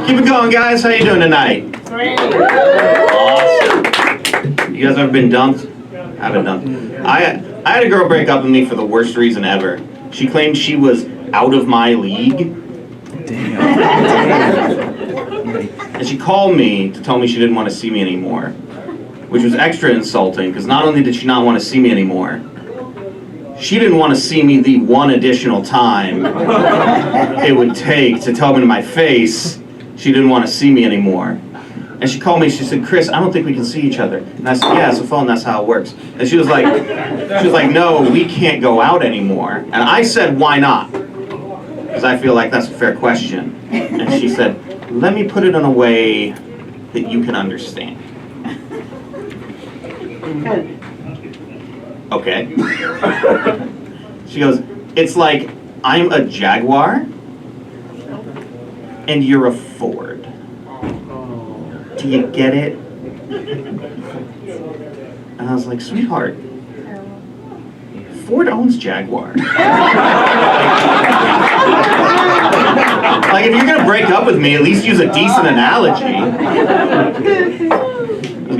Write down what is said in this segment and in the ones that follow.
Keep it going, guys. How you doing tonight? Great. Awesome. You guys ever been dumped? I've been dumped. I had a girl break up with me for the worst reason ever. She claimed she was out of my league. And she called me to tell me she didn't want to see me anymore, which was extra insulting because not only did she not want to see me anymore, she didn't want to see me the one additional time it would take to tell me to my face she didn't want to see me anymore. And she called me, she said, "Chris, I don't think we can see each other." And I said, "Yeah, it's a phone, that's how it works." And she was like, "No, we can't go out anymore." And I said, "Why not?" Because I feel like that's a fair question. And she said, "Let me put it in a way that you can understand." Okay. She goes, "It's like I'm a Jaguar and you're a Ford. Do you get it?" And I was like, "Sweetheart, Ford owns Jaguar." Like, if you're gonna break up with me, at least use a decent analogy.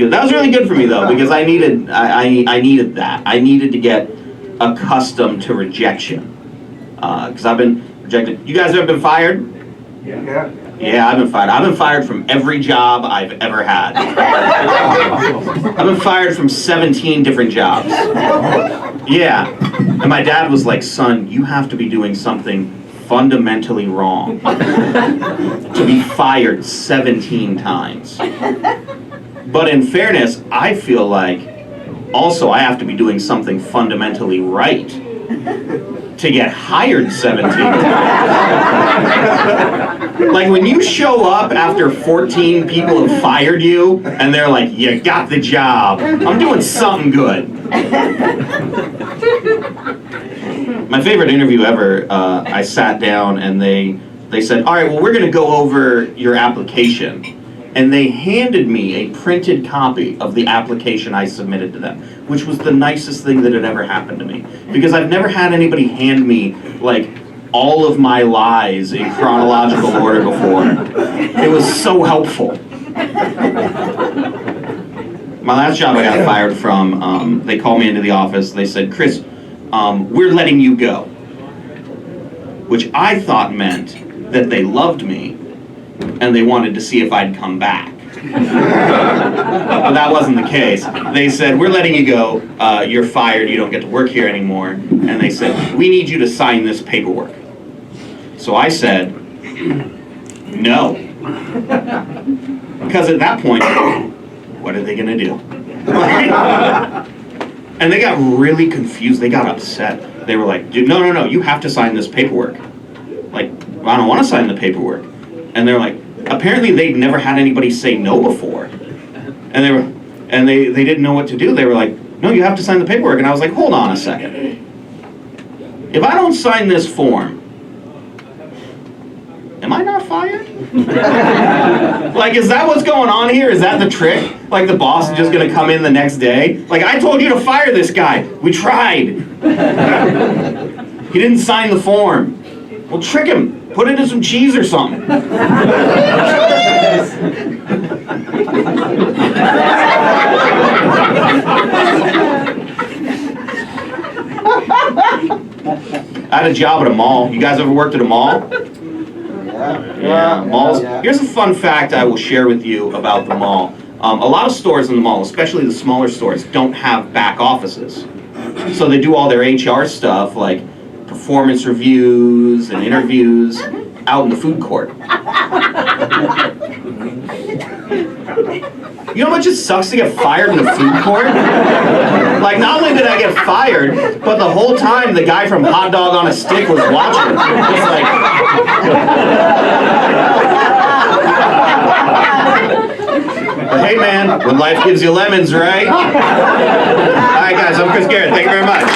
That was really good for me though, because I needed that. I needed to get accustomed to rejection, because I've been rejected. You guys ever been fired? Yeah. Yeah, I've been fired. I've been fired from every job I've ever had. I've been fired from 17 different jobs. Yeah, and my dad was like, "Son, you have to be doing something fundamentally wrong to be fired 17 times." But in fairness, I feel like also I have to be doing something fundamentally right to get hired 17 times. Like when you show up after 14 people have fired you and they're like, "You got the job," I'm doing something good. My favorite interview ever, I sat down and they said, "All right, well, we're going to go over your application." And they handed me a printed copy of the application I submitted to them, which was the nicest thing that had ever happened to me. Because I've never had anybody hand me, like, all of my lies in chronological order before. It was so helpful. My last job I got fired from, they called me into the office. They said, "Chris, we're letting you go." Which I thought meant that they loved me and they wanted to see if I'd come back. But that wasn't the case. They said, "We're letting you go, you're fired, you don't get to work here anymore." And they said, "We need you to sign this paperwork." So I said, "No." Because at that point, what are they gonna do? And they got really confused, they got upset. They were like, "Dude, no, you have to sign this paperwork." Like, "I don't want to sign the paperwork." And they're like, apparently they'd never had anybody say no before. And they didn't know what to do. They were like, "No, you have to sign the paperwork." And I was like, "Hold on a second. If I don't sign this form, am I not fired?" Like, is that what's going on here? Is that the trick? Like the boss is just gonna come in the next day? Like, "I told you to fire this guy. We tried. He didn't sign the form." Well, trick him. Put it in some cheese or something. I had a job at a mall. You guys ever worked at a mall? Yeah, malls. Here's a fun fact I will share with you about the mall. A lot of stores in the mall, especially the smaller stores, don't have back offices. So they do all their HR stuff, like performance reviews and interviews, out in the food court. You know how much it sucks to get fired in the food court? Like, not only did I get fired, but the whole time the guy from Hot Dog on a Stick was watching. It's like... But hey man, when life gives you lemons, right? Alright guys, I'm Chris Gerred. Thank you very much.